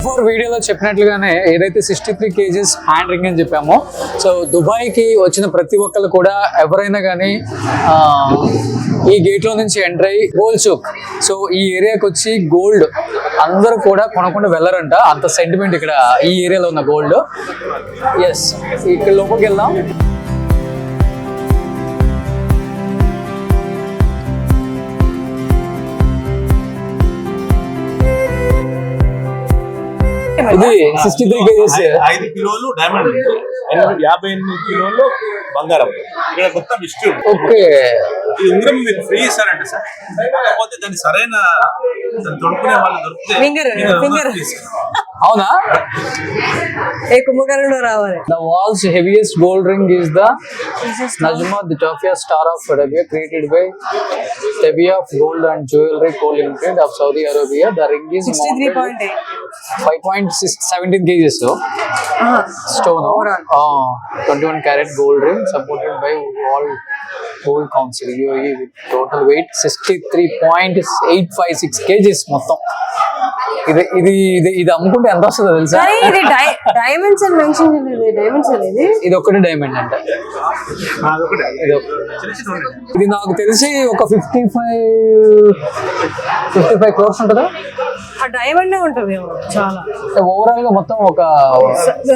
Four వీడియోలో చెప్పినట్లుగానే ఏదైతే 63 kgs హ్యాండ్ రింగ్ అని చెప్పామో, సో దుబాయ్కి వచ్చిన ప్రతి ఒక్కరు కూడా ఎవరైనా కానీ ఈ గేట్లో నుంచి ఎంటర్ అయ్యి గోల్డ్ సూక్, సో ఈ ఏరియాకి వచ్చి గోల్డ్ అందరూ కూడా కొనకుండా వెళ్ళరంట, అంత సెంటిమెంట్ ఇక్కడ ఈ ఏరియాలో ఉన్న గోల్డ్. ఎస్, ఇక్కడ లోపలికి వెళ్దాం. ఇది 63 kgs, 5 కిలోలు డైమండ్, 58 కిలోలు బంగారం. ఇక్కడ మొత్తం ఇష్టం. ఓకే, ఈ ఉంగరం మీరు ఫ్రీ ఇస్తారంట సార్, కాకపోతే దాన్ని సరైన తొడుకునే వాళ్ళు దొరికితే అవునా? ఏ కుంభకర్ణుడు రావాలి. The world's heaviest gold ring is the Najma the Tawfiya Star of Arabia, created by Tawfiya Gold and Jewelry Co Limited of Saudi Arabia. The ring is 63.8 5.17 kgs stone, 21 carat gold ring supported by World Gold Council UAE with total weight 63.856 kgs మొత్తం. ఇది ఇది ఇది ఇది అమ్ముకుంటే ఎంత వస్తుందో తెలుసా? ఇది డైమండ్స్ అని మెన్షన్ చేయలేదు. డైమండ్స్ అనేది ఇది ఒకటి డైమండ్ అంట. ఇది నాకు తెలిసి ఒక 55 crores ఉంటుందా? ఆ డైమండ్ ఉంటుంది చాలా. ఓవరాల్ గా మొత్తం ఒక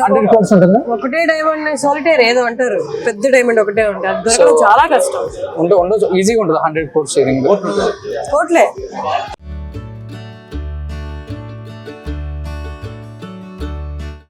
100 crores ఉంటుందా? ఒకటే డైమండ్ సాలిటైర్ ఏదో అంటారు, పెద్ద డైమండ్ ఒకటే ఉంటుంది, అది దొరకడం చాలా కష్టం. ఉండొచ్చు, ఈజీగా ఉంటుంది 100 crores రింగ్. కోట్లే.